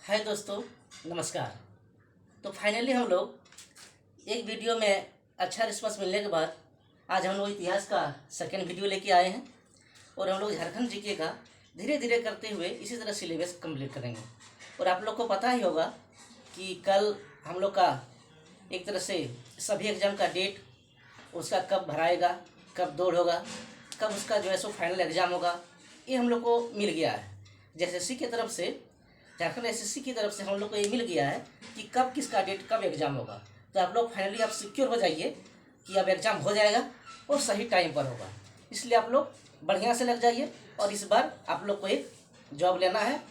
हाय दोस्तों, नमस्कार। तो फाइनली हम लोग एक वीडियो में अच्छा रिस्पांस मिलने के बाद आज हम लोग इतिहास का सेकेंड वीडियो लेके आए हैं और हम लोग झारखंड जीके का धीरे धीरे करते हुए इसी तरह सिलेबस कंप्लीट करेंगे। और आप लोग को पता ही होगा कि कल हम लोग का एक तरह से सभी एग्ज़ाम का डेट, उसका कब भराएगा, कब दौड़ होगा, कब उसका जो है सो फाइनल एग्ज़ाम होगा, ये हम लोग को मिल गया है। जैसे की तरफ से, झारखंड एसएससी की तरफ से हम लोग को ये मिल गया है कि कब किसका डेट, कब एग्ज़ाम होगा। तो आप लोग फाइनली आप सिक्योर हो जाइए कि अब एग्ज़ाम हो जाएगा और सही टाइम पर होगा। इसलिए आप लोग बढ़िया से लग जाइए और इस बार आप लोग को एक जॉब लेना है,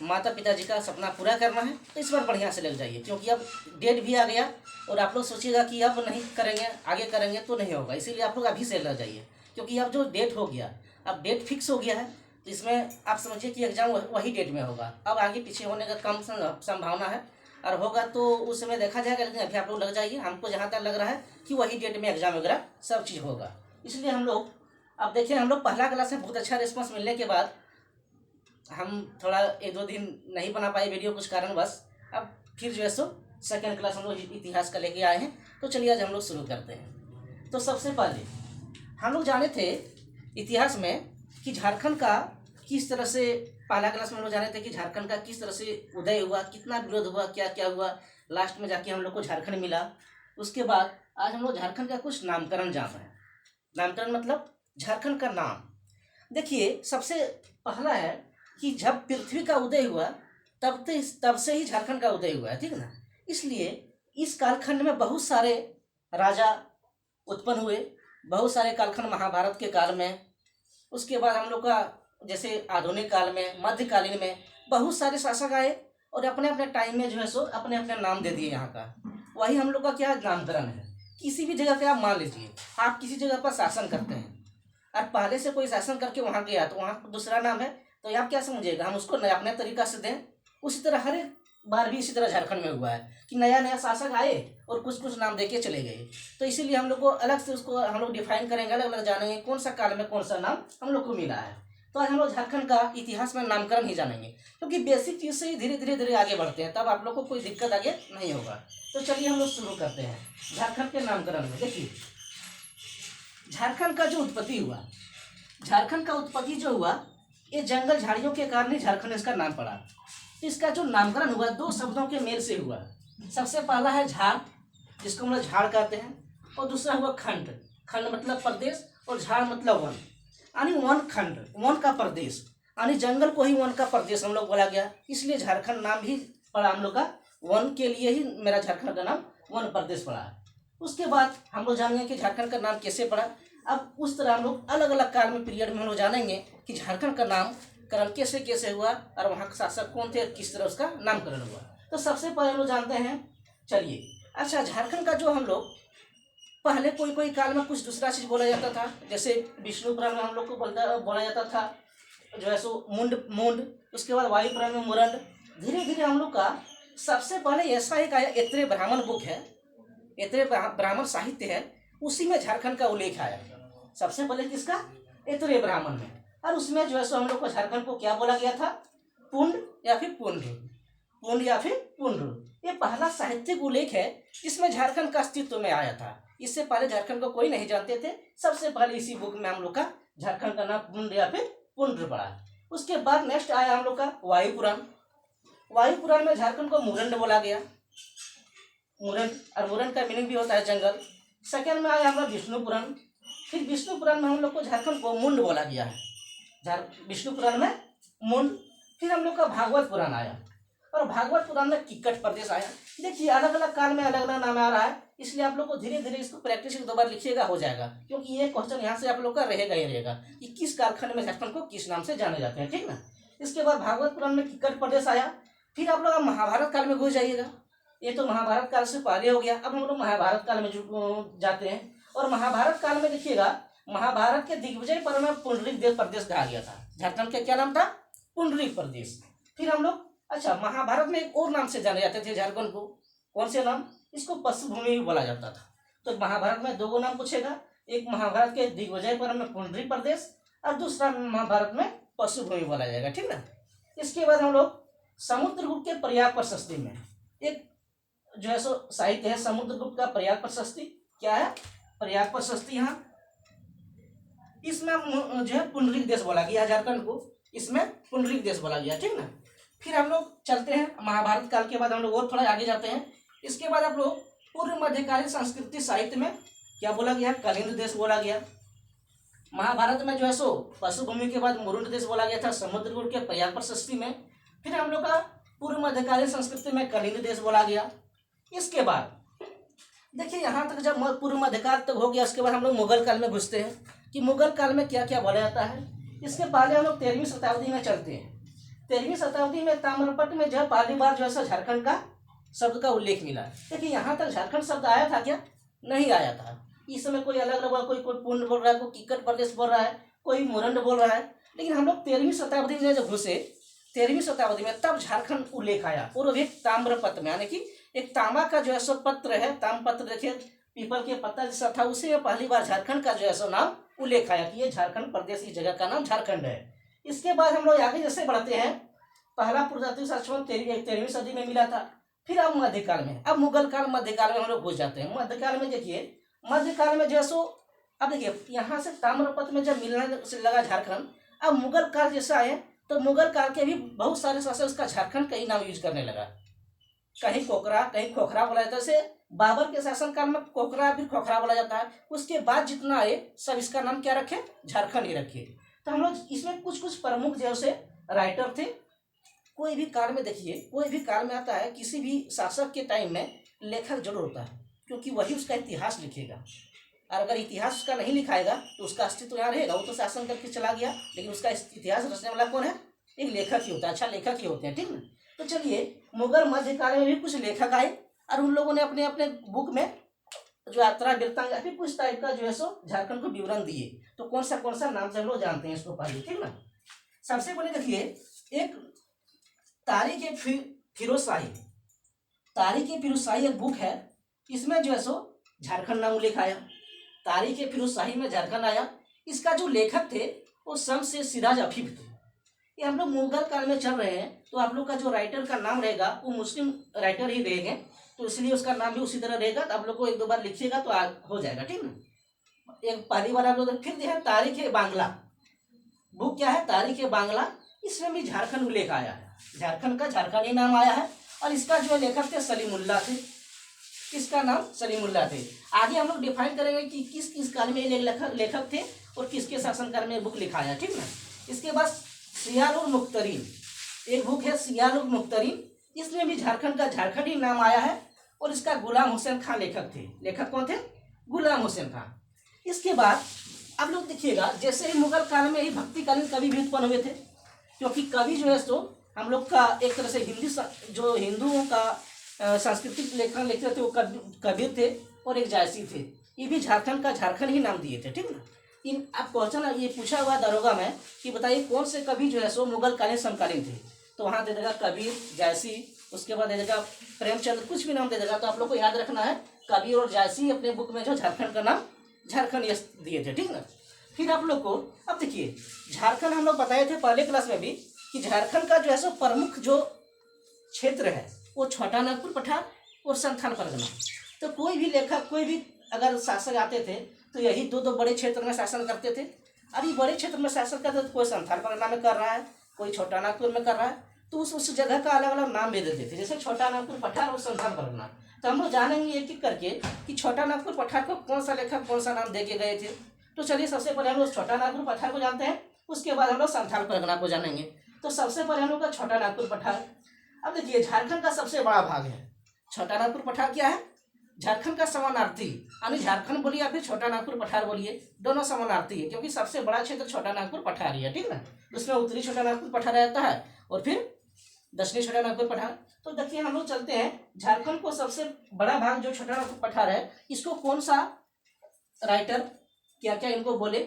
माता पिताजी का सपना पूरा करना है। तो इस बार बढ़िया से लग जाइए क्योंकि अब डेट भी आ गया और आप लोग सोचिएगा कि अब नहीं करेंगे, आगे करेंगे तो नहीं होगा। इसीलिए आप लोग अभी से लग जाइए क्योंकि अब जो डेट हो गया, अब डेट फिक्स हो गया है। तो इसमें आप समझिए कि एग्ज़ाम वही डेट में होगा। अब आगे पीछे होने का कम संभावना है और होगा तो उस समय देखा जाएगा, लेकिन अभी आप लोग लग जाइए। हमको जहाँ तक लग रहा है कि वही डेट में एग्ज़ाम वगैरह सब चीज़ होगा। इसलिए हम लोग अब देखिए, हम लोग पहला क्लास में बहुत अच्छा रिस्पॉन्स मिलने के बाद हम थोड़ा एक दो दिन नहीं बना पाए वीडियो कुछ कारणवश। अब फिर जो है सो सेकेंड क्लास हम लोग इतिहास का लेके आए हैं। तो चलिए आज हम लोग शुरू करते हैं। तो सबसे पहले हम लोग जाने थे इतिहास में कि झारखंड का किस तरह से, पहला क्लास में हम लोग जाने थे कि झारखंड का किस तरह से उदय हुआ, कितना विरोध हुआ, क्या क्या हुआ, लास्ट में जाके हम लोग को झारखंड मिला। उसके बाद आज हम लोग झारखंड का कुछ नामकरण जान रहे हैं। नामकरण मतलब झारखंड का नाम। देखिए, सबसे पहला है कि जब पृथ्वी का उदय हुआ तब से ही झारखंड का उदय हुआ है, ठीक है ना। इसलिए इस कालखंड में बहुत सारे राजा उत्पन्न हुए, बहुत सारे कालखंड महाभारत के काल में। उसके बाद हम लोग का जैसे आधुनिक काल में, मध्यकालीन में बहुत सारे शासक आए और अपने अपने टाइम में जो है सो अपने अपने नाम दे दिए। यहाँ का वही हम लोग का क्या नामकरण है। किसी भी जगह पे आप मान लीजिए, आप किसी जगह पर शासन करते हैं और पहले से कोई शासन करके वहाँ गया तो वहाँ दूसरा नाम है, तो आप क्या समझिएगा, हम उसको नया अपने तरीका से दें। उसी तरह हर एक बार भी इसी तरह झारखंड में हुआ है कि नया नया शासक आए और कुछ कुछ नाम देके चले गए। तो इसीलिए हम लोग को अलग से उसको हम लोग डिफाइन करेंगे, अलग अलग जानेंगे कौन सा काल में कौन सा नाम हम लोग को मिला है। तो आज हम लोग झारखंड का इतिहास में नामकरण ही जानेंगे क्योंकि बेसिक चीज़ से ही धीरे धीरे धीरे आगे बढ़ते हैं, तब आप लोग को कोई दिक्कत आगे नहीं होगा। तो चलिए हम लोग शुरू करते हैं झारखंड के नामकरण में। देखिए, झारखंड का जो उत्पत्ति हुआ, झारखंड का उत्पत्ति जो हुआ, ये जंगल झाड़ियों के कारण ही झारखंड इसका नाम पड़ा। तो इसका जो नामकरण हुआ दो शब्दों के मेल से हुआ। सबसे पहला है झाड़, जिसको हम लोग झाड़ कहते हैं, और दूसरा हुआ खंड। खंड मतलब प्रदेश और झाड़ मतलब वन, यानी वन खंड, वन का प्रदेश, यानी जंगल को ही वन का प्रदेश हम लोग बोला गया। इसलिए झारखंड नाम भी पड़ा हम लोग का, वन के लिए ही मेरा झारखंड का नाम वन प्रदेश पड़ा। उसके बाद हम लोग जानेंगे कि झारखंड का नाम कैसे पड़ा। अब उस तरह हम लोग अलग अलग काल में पीरियड में हम लोग जानेंगे कि झारखंड का नामकरण कैसे कैसे हुआ और वहाँ के शासक कौन थे, किस तरह उसका नामकरण हुआ। तो सबसे पहले हम लोग जानते हैं, चलिए, अच्छा, झारखंड का जो हम लोग पहले कोई कोई काल में कुछ दूसरा चीज़ बोला जाता था। जैसे विष्णु पुराण में हम लोग को बोला जाता था जो है सो मुंड मुंड। उसके बाद वायु पुराण में मुरंड। धीरे धीरे हम लोग का सबसे पहले ऐसा एक आया, ऐत्रेय ब्राह्मण बुक है, ऐत्रेय ब्राह्मण साहित्य है, उसी में झारखंड का उल्लेख आया। सबसे पहले किसका? ऐत्रेय ब्राह्मण में। और उसमें जो है सो हम लोग को झारखंड को क्या बोला गया था? पुंड या फिर पुंड, पुंड या फिर पुंड। ये पहला साहित्यिक उल्लेख है जिसमें झारखंड का अस्तित्व में आया था। इससे पहले झारखंड को कोई नहीं जानते थे। सबसे पहले इसी बुक में हम लोग का झारखंड का नाम पुंड या फिर पुंड पड़ा। उसके बाद नेक्स्ट आया हम लोग का वायु पुराण। वायु पुराण में झारखंड को मुरंड बोला गया, मुरंड, और मुरंड का मीनिंग भी होता है जंगल। सेकेंड में आया हमारा विष्णु पुराण। फिर विष्णु पुराण में हम लोग को झारखंड को मुंड बोला गया है, विष्णु पुराण में मुंड। फिर हम लोग का भागवत पुराण आया और भागवत पुराण में किक्कट प्रदेश आया। देखिए, अलग अलग काल में अलग अलग नाम आ रहा है, इसलिए आप लोग को धीरे धीरे इसको प्रैक्टिस दो बार लिखिएगा, हो जाएगा। क्योंकि ये क्वेश्चन यहाँ से आप लोग का रहेगा ही रहेगा कि किस कालखंड में झारखंड को किस नाम से जाने जाते हैं, ठीक ना। इसके बाद भागवत पुराण में किक्कट प्रदेश आया। फिर आप लोग महाभारत काल में घुस जाइएगा। ये तो महाभारत काल से पहले हो गया। अब हम लोग महाभारत काल में जाते हैं और महाभारत काल में देखिएगा, महाभारत के दिग्विजय पर्व में पुंडरीक देव प्रदेश कहा गया था। झारखंड का क्या नाम था? पुंडरीक प्रदेश। फिर हम लोग, अच्छा, महाभारत में एक और नाम से जाने जाते थे झारखंड को। कौन से नाम? इसको पशु भूमि भी बोला जाता था। तो महाभारत में दो नाम पूछेगा, एक महाभारत के दिग्विजय पर्व में पुंडरीक प्रदेश और दूसरा महाभारत में पशु भूमि बोला जाएगा, ठीक ना। इसके बाद हम लोग समुद्रगुप्त के प्रयाग प्रशस्ति में एक जो है सो साहित्य है, समुद्रगुप्त का प्रयाग प्रशस्ति। क्या है? प्रयाग प्रशस्ति। यहाँ इसमें जो है पुंडरीक देश बोला गया झारखंड को, इसमें पुंडरीक देश बोला गया, ठीक ना। फिर हम लोग चलते हैं महाभारत काल के बाद, हम लोग और थोड़ा आगे जाते हैं। इसके बाद आप लोग पूर्व मध्यकालीन संस्कृति साहित्य में क्या बोला गया? कलिंग देश बोला गया। महाभारत में जो है सो पशुभूमि के बाद मुरुंड देश बोला गया था समुद्रगुप्त के प्रयाग प्रशस्ति में। फिर हम लोग का पूर्व मध्यकालीन संस्कृति में कलिंग देश बोला गया। इसके बाद देखिए यहाँ तक जब पूर्व मध्यकाल तक हो गया, उसके बाद हम लोग मुगल काल में घुसते हैं कि मुगल काल में क्या क्या बोला जाता है। इसके पहले हम लोग 13वीं शताब्दी में चलते हैं। 13वीं शताब्दी में ताम्रपत्र में जब पहली बार जो है सो झारखंड का शब्द का उल्लेख मिला। देखिए यहाँ तक झारखंड शब्द आया था क्या? नहीं आया था। इस समय कोई अलग अलग, कोई पुंड बोल रहा है, कोई किक्कर प्रदेश बोल रहा है, कोई मुरंड बोल रहा है। लेकिन हम लोग 13वीं शताब्दी में जब घुसे, 13वीं शताब्दी में तब झारखंड उल्लेख आया, और भी ताम्रपत्र में, यानी कि एक तांबा का जो है सो पत्र है, ताम्रपत्र। देखिए पीपल के पत्ता जैसा था, उसी में पहली बार झारखंड का जो है सो नाम उल्लेख आया कि ये झारखंड प्रदेश की जगह का नाम झारखंड है। इसके बाद हम लोग आगे जैसे बढ़ते हैं, पहला पुरातत्व सर्वेक्षण 13वीं सदी में मिला था। फिर अब मध्यकाल में, अब मुगल काल मध्यकाल में हम लोग घुस जाते हैं। मध्यकाल में देखिए, मध्यकाल में जो है सो अब देखिए यहाँ से ताम्रपत्र में जब मिलने से लगा झारखंड, अब मुगल काल जैसा आए तो मुगल काल के भी बहुत सारे शासक उसका झारखंड का ही नाम यूज करने लगा। कहीं कोकरा, कहीं खोखरा बोला जाता है। जैसे बाबर के शासनकाल में कोकरा फिर खोखरा बोला जाता है। उसके बाद जितना आए सब इसका नाम क्या रखे? झारखंड ही रखे। तो हम लोग इसमें कुछ कुछ प्रमुख जैसे राइटर थे। कोई भी काल में देखिए, कोई भी काल में आता है, किसी भी शासक के टाइम में लेखक जरूर होता है, क्योंकि वही उसका इतिहास लिखेगा। और अगर इतिहास उसका नहीं लिखाएगा तो उसका अस्तित्व यहाँ रहेगा। वो तो शासन करके चला गया, लेकिन उसका इतिहास रचने वाला कौन है? एक लेखक ही होता है। अच्छा, लेखक ही होते हैं, ठीक ना। तो चलिए, मुगल मध्यकाल में भी कुछ लेखक आए और उन लोगों ने अपने अपने बुक में जो यात्रा वृत्तांत या फिर कुछ टाइप का जो है सो झारखंड को विवरण दिए। तो कौन सा नाम से हम लोग जानते हैं इसको पढ़िए, ठीक ना। सबसे पहले देखिए, एक तारीख फिरोज शाही एक बुक है। इसमें जो है सो झारखंड नाम उल्लेख आया। तारीख फिरोज शाही में झारखंड आया। इसका जो लेखक थे वो शम्स सिराज अफीफ थे। ये हम लोग मुगल काल में चल रहे हैं, तो आप लोग का जो राइटर का नाम रहेगा वो मुस्लिम राइटर ही रहेंगे, तो इसलिए उसका नाम भी उसी तरह रहेगा। तो आप लोग को एक दो बार लिखिएगा तो हो जाएगा, ठीक ना। एक पहली बार आप लोग, फिर देखिए तारीख बांग्ला बुक क्या है? तारीख बांग्ला। इसमें भी झारखंड उल्लेख आया है, झारखंड का झारखंडी नाम आया है। और इसका जो लेखक थे सलीमुल्लाह थे। इसका नाम सलीमुल्लाह थे। आगे हम लोग डिफाइन करेंगे कि किस किस काल में ये लेखक थे और किसके शासनकाल में बुक लिखा है, ठीक ना। इसके बाद सियारुल मुख्तरीन एक बुक है, सियारुल मुख्तरीन। इसमें भी झारखंड का झारखंडी नाम आया है और इसका गुलाम हुसैन खान लेखक थे। लेखक कौन थे? गुलाम हुसैन खान। इसके बाद आप लोग देखिएगा, जैसे ही मुगल काल में ही भक्तिकालीन कवि भी उत्पन्न हुए थे, क्योंकि कवि जो है सो हम लोग का एक तरह से जो हिंदुओं का सांस्कृतिक लेखन लिखते थे वो कबीर थे और एक जायसी थे। ये भी झारखंड का झारखंड ही नाम दिए थे, ठीक ना। इन आप क्वेश्चन ये पूछा हुआ दरोगा में कि बताइए कौन से कवि जो है सो मुगल कालीन समकालीन थे, तो वहाँ दे देगा कबीर, जायसी, उसके बाद दे देगा प्रेमचंद, कुछ भी नाम दे देगा। तो आप लोग को याद रखना है कबीर और जायसी अपने बुक में जो झारखंड का नाम झारखंड दिए थे, ठीक ना। फिर आप लोग को अब देखिए, झारखंड हम लोग बताए थे पहले क्लास में भी कि झारखंड का जो है सो प्रमुख जो क्षेत्र है वो छोटा नागपुर, पठार और संथाल परगना। तो कोई भी लेखक, कोई भी अगर शासक आते थे तो यही दो बड़े क्षेत्र में शासन करते थे। अभी बड़े क्षेत्र में शासन करते थे, कोई संथाल परगना में कर रहा है, कोई छोटा नागपुर में कर रहा है, तो उस जगह का अलग अलग नाम दे देते थे, जैसे छोटा नागपुर, पठार और संथाल परगना। तो हम लोग जानेंगे एक एक करके कि छोटा नागपुर, पठार को कौन सा लेखक कौन सा नाम दे के गए थे। तो चलिए, सबसे पहले हम लोग छोटा नागपुर, पठार को जानते हैं, उसके बाद हम लोग संथाल परगना को जानेंगे। तो सबसे पहले हम लोग का छोटा नागपुर, पठार। अब देखिए, झारखंड का सबसे बड़ा भाग है छोटा नागपुर, पठार। क्या है? झारखंड का समानार्थी, यानी झारखंड बोलिए या फिर छोटा नागपुर, पठार बोलिए, दोनों समानार्थी है, क्योंकि सबसे बड़ा क्षेत्र छोटा नागपुर, पठार ही है, ठीक ना। उसमें उत्तरी छोटा नागपुर, पठार रहता है और फिर दक्षिणी छोटा नागपुर, पठार। तो देखिए, हम लोग चलते हैं झारखंड को सबसे बड़ा भाग जो छोटा नागपुर, पठार है, इसको कौन सा राइटर क्या क्या इनको बोले,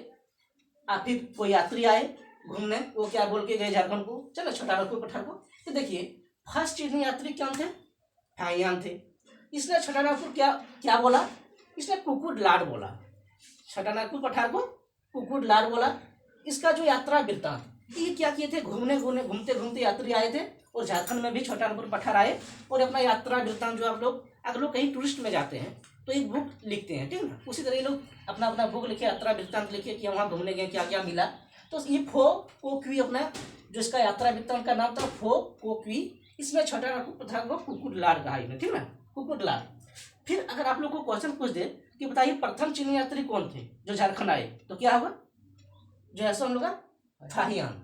आप फिर कोई यात्री आए घूमने, वो क्या बोल के गए झारखंड को, चलो छोटा नागपुर, पठार को। तो देखिए, फर्स्ट चीनी यात्री कौन थे? फाहियान थे। इसने छोटा नागपुर क्या बोला? इसने कुकुड लाड बोला। छोटा नागपुर, पठार को कुकुड लाड बोला। इसका जो यात्रा वृत्तांत, ये क्या किए थे, घूमते घूमते यात्री आए थे और झारखंड में भी छोटानागपुर पठार आए और अपना यात्रा वृत्तांत जो आप लोग अगर लोग कहीं टूरिस्ट में जाते हैं तो एक बुक लिखते हैं, ठीक ना, उसी तरह ये लोग अपना अपना बुक लिखे, यात्रा वृत्तांत लिखे कि वहाँ घूमने गए, क्या क्या मिला। तो ये फो को क्वी अपना जो इसका यात्रा वृत्तांत का नाम था फो को क्वी, इसमें छोटानागपुर पठार को कुकुटलार कहा इन्हें, ठीक ना, कुकुटलार। फिर अगर आप लोग को क्वेश्चन पूछ दे कि बताइए प्रथम चीनी यात्री कौन थे जो झारखंड आए, तो क्या होगा, जो ऐसा हम लोग का फाहियान,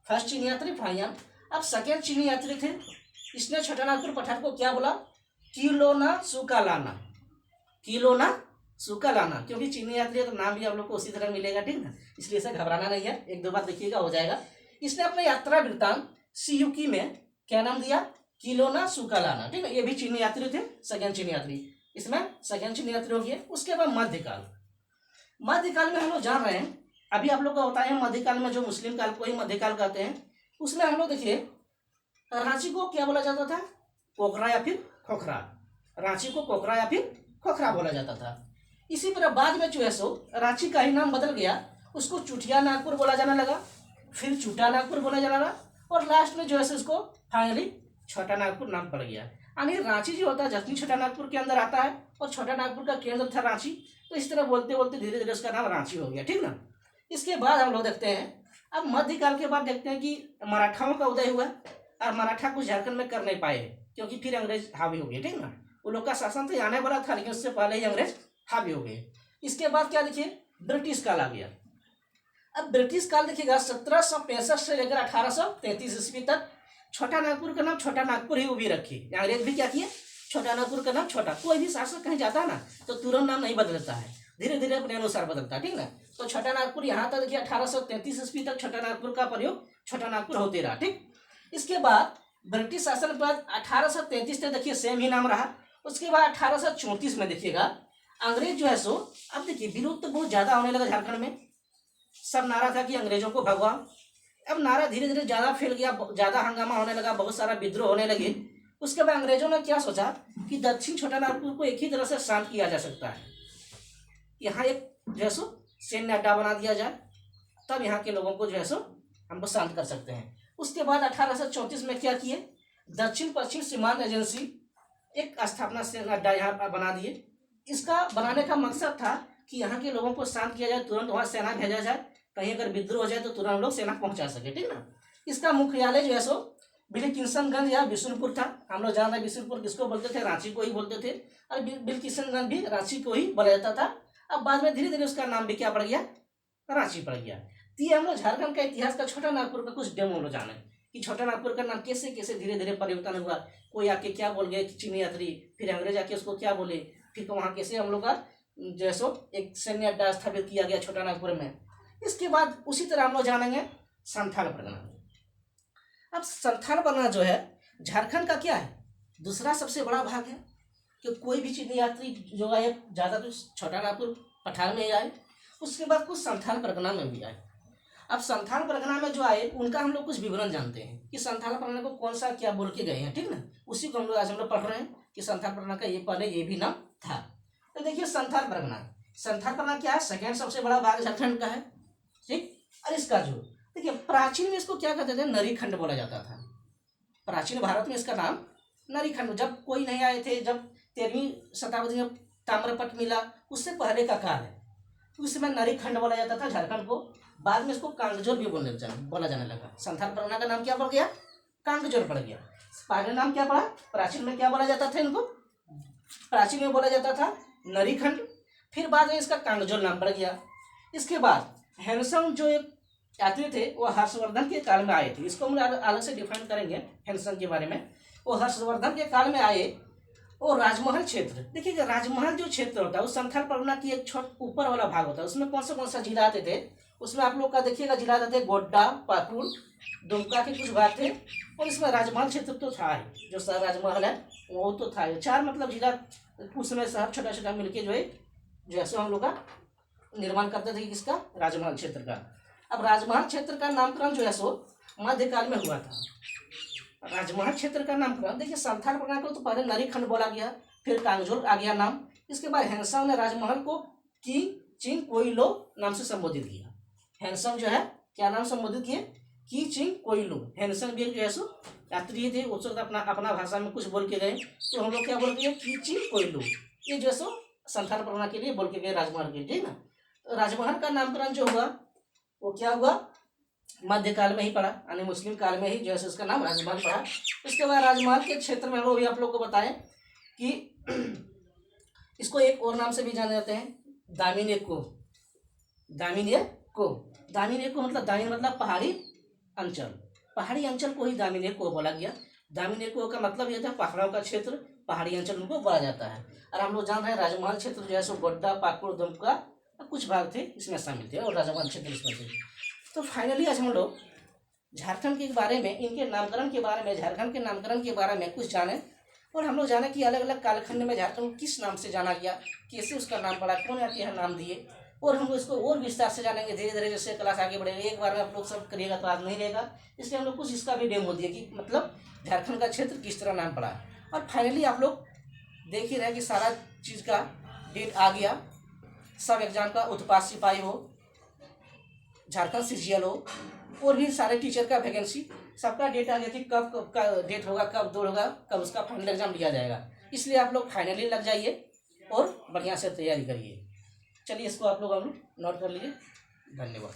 फर्स्ट चीनी यात्री फाहियान। अब सेकेंड चीनी यात्री थे, इसने छोटानागपुर पठार को क्या बोला, किलोना सुकालाना, किलोना सुकालाना, क्योंकि चीनी यात्री तो नाम भी आप लोग को उसी तरह मिलेगा, ठीक ना, इसलिए इसे घबराना नहीं है, एक दो बार देखिएगा हो जाएगा। इसने अपने यात्रा वृत्तांत सीयूकी में क्या नाम दिया, किलोना सुकालाना, ठीक है, ये भी चीनी यात्री थे, सेकेंड चीनी यात्री, इसमें सेकेंड चीनी यात्री हो गया। उसके बाद मध्यकाल, मध्यकाल में हम लोग जान रहे हैं, अभी आप लोग को बताए हैं मध्यकाल में जो मुस्लिम काल को ही मध्यकाल कहते हैं, उसमें हम लोग देखिए रांची को क्या बोला जाता था, पोखरा या फिर खोखरा, रांची को पोखरा या फिर खोखरा बोला जाता था। इसी तरह बाद में जो है सो रांची का ही नाम बदल गया, उसको चुटिया नागपुर बोला जाने लगा, फिर छोटा नागपुर बोला जाने लगा और लास्ट में जो है सो इसको फाइनली छोटा नागपुर नाम पड़ गया। यानी रांची जो होता है दक्षिण छोटा नागपुर के अंदर आता है और छोटा नागपुर का केंद्र था रांची, तो इस तरह बोलते बोलते धीरे धीरे उसका नाम रांची हो गया, ठीक ना। इसके बाद हम लोग देखते हैं, अब मध्यकाल के बाद देखते हैं कि मराठाओं का उदय हुआ और मराठा कुछ झारखंड में कर नहीं पाए क्योंकि फिर अंग्रेज हावी हो गए, ठीक ना, वो लोग का शासन तो आने वाला था लेकिन उससे पहले ही अंग्रेज हावी हो गए। इसके बाद क्या देखिए, ब्रिटिश काल आ गया। अब ब्रिटिश काल देखिएगा 1765 से लेकर 1833 ईस्वी तक छोटा नागपुर का नाम छोटा नागपुर ही वो भी रखी, अंग्रेज भी क्या किए, छोटा नागपुर का नाम छोटा, कोई भी शासक कहीं जाता है ना तो तुरंत नाम नहीं बदलता है, धीरे धीरे अपने अनुसार बदलता है, ठीक ना। तो छोटा नागपुर यहाँ तक देखिए 1833 ईस्वी तक छोटा नागपुर का प्रयोग छोटा नागपुर होते रहा, ठीक। इसके बाद ब्रिटिश शासन के बाद 1833 तक देखिए सेम ही नाम रहा। उसके बाद 1834 में देखिएगा अंग्रेज जो है सो, अब देखिए विरोध तो बहुत ज्यादा होने लगा झारखंड में, सब नारा था कि अंग्रेजों को भगवाओ। अब नारा धीरे धीरे ज्यादा फैल गया, ज्यादा हंगामा होने लगा, बहुत सारा विद्रोह होने लगे। उसके बाद अंग्रेजों ने क्या सोचा कि दक्षिण छोटा नागपुर को एक ही तरह से शांत किया जा सकता है, यहाँ एक जो है सो सैन्य अड्डा बना दिया जाए, तब यहाँ के लोगों को जो है सो हमको शांत कर सकते हैं। उसके बाद 1834 में क्या किए, दक्षिण पश्चिम सीमांत एजेंसी एक स्थापना सैन्य अड्डा यहाँ बना दिए। इसका बनाने का मकसद था कि यहाँ के लोगों को शांत किया जाए, तुरंत वहाँ सेना भेजा जाए, कहीं अगर विद्रोह हो जाए तो तुरंत लोग सेना पहुंचा सके, ठीक ना। इसका मुख्यालय जो है सो बिलकिशनगंज या बिशुनपुर था, हम लोग जान रहे बिशुनपुर किसको बोलते थे, रांची को ही बोलते थे, और बिलकिशनगंज भी रांची को ही बोला जाता था। अब बाद में धीरे धीरे उसका नाम भी क्या पड़ गया, रांची पड़ गया। तो ये हम लोग झारखंड का इतिहास का छोटा नागपुर का कुछ डेमो लोग जाने कि छोटा नागपुर का नाम कैसे कैसे धीरे धीरे परिवर्तन हुआ, कोई आके क्या बोल गए चीनी यात्री, फिर अंग्रेज आके उसको क्या बोले, फिर वहाँ कैसे हम लोग का जो सो एक सैन्य अड्डा स्थापित किया गया छोटा नागपुर में। इसके बाद उसी तरह हम लोग जानेंगे संथाल परगना। अब संथाल परगना जो है झारखंड का क्या है, दूसरा सबसे बड़ा भाग है कि कोई भी चीनी यात्री जो आए ज़्यादा तो छोटा नागपुर पठार में ही आए, उसके बाद कुछ संथाल परगना में भी आए। अब संथाल परगना में जो आए उनका हम लोग कुछ विवरण जानते हैं कि संथाल परगना को कौन सा क्या बोल के गए हैं, ठीक ना, उसी को हम लोग आज हम लोग पढ़ रहे हैं कि संथाल परगना का ये पहले ये भी नाम था। तो देखिए संथाल परगना, संथाल परगना क्या है, सेकेंड सबसे बड़ा भाग झारखंड का है, ठीक। और इसका जो देखिए प्राचीन में इसको क्या कहते थे, नरीखंड बोला जाता था, प्राचीन भारत में इसका नाम नरीखंड, जब कोई नहीं आए थे, जब 13वीं शताब्दी में ताम्रपट मिला उससे पहले का काल है, तो उस समय नरीखंड बोला जाता था झारखंड को। बाद में इसको कांगजोर भी बोला जाने लगा। संथाल परगना का नाम क्या पड़ गया, कांगजोर पड़ गया। पहले नाम क्या पड़ा, प्राचीन में क्या बोला जाता था इनको, प्राचीन में बोला जाता था नरीखंड, फिर बाद में इसका कांगजोर नाम पड़ गया। इसके बाद हैंसंग जो एक यात्री थे वो हर्षवर्धन के काल में आए थे, इसको हम अलग से डिफाइन करेंगे हैंसंग के बारे में। वो हर्षवर्धन के काल में आए और राजमहल क्षेत्र, देखिएगा राजमहल जो क्षेत्र होता है वो संथाल परगना की एक छोट ऊपर वाला भाग होता है, उसमें कौन सा जिला आते थे, उसमें आप लोग का देखिएगा जिला आते थे गोड्डा, पाकुड़, दुमका के कुछ भाग थे, और इसमें राजमहल क्षेत्र तो था ही, जो शहर राजमहल है वो तो था ही। 4 मतलब जिला उसमें शहर छोटा छोटा मिलके जो है सो हम लोग का निर्माण करते थे किसका, राजमहल क्षेत्र का। अब राजमहल क्षेत्र का नामकरण जो है सो मध्यकाल में हुआ था। राजमहल क्षेत्र का नामकरण देखिए संथाल परगना को तो पहले नरीखंड बोला गया, फिर कांगजोर आ गया नाम। इसके बाद हैंसंग ने राजमहल को किंग चिंग कोइलो नाम से संबोधित किया। हैंसंग जो है क्या नाम संबोधित किए, की चिंग कोयलू हेनसन भी जो है सो यात्री थे, उस वक्त अपना अपना भाषा में कुछ बोल के गए, तो हम लोग क्या बोल के गए, की चिंग कोयलू, ये जो है सो संथाल परगना के लिए बोल के गए राजमहल के, ठीक ना। तो राजमहल का नामकरण जो हुआ वो क्या हुआ, मध्यकाल में ही पड़ा, यानी मुस्लिम काल में ही जो है उसका नाम राजमहल पड़ा। उसके बाद राजमहल के क्षेत्र में हम लोग भी आप लोग को बताएं कि इसको एक और नाम से भी जाने जाते हैं, दामिनी को। दामिनी को, दामिनी को मतलब, दामिनी मतलब पहाड़ी अंचल, पहाड़ी अंचल को ही दामिनी को बोला गया। दामिनी को का मतलब यह था पहाड़ों का क्षेत्र, पहाड़ी अंचल उनको बोला जाता है। और हम लोग जान रहे हैं राजमहल क्षेत्र जो है सो गोड्डा, पाकुड़, दुमका कुछ भाग थे इसमें शामिल थे, और राजमहल क्षेत्र इसमें थे। तो फाइनली आज हम लोग झारखंड के बारे में, इनके नामकरण के बारे में, झारखंड के नामकरण के बारे में कुछ जाने, और हम लोग जाने कि अलग अलग कालखंड में झारखंड को किस नाम से जाना गया, कैसे उसका नाम पड़ा, कौन आके यहाँ नाम दिए, और हम लोग इसको और विस्तार से जानेंगे धीरे धीरे जैसे क्लास आगे बढ़ेगा। एक बार में आप लोग सब करिएगा तो आज नहीं रहेगा, इसलिए हम लोग कुछ इसका भी डेमो दिए कि मतलब झारखंड का क्षेत्र किस तरह नाम पड़ा। और फाइनली आप लोग देख ही रहे कि सारा चीज़ का डेट आ गया, सब एग्जाम का, उत्पाद सिपाही हो, झारखंड सीजीएल हो, और भी सारे टीचर का वैकेंसी, सबका डेट आ गया कि कब कब का डेट होगा, कब दौड़ होगा, कब उसका फाइनल एग्जाम लिया जाएगा। इसलिए आप लोग फाइनली लग जाइए और बढ़िया से तैयारी करिए। चलिए इसको आप लोग नोट कर लीजिए। धन्यवाद।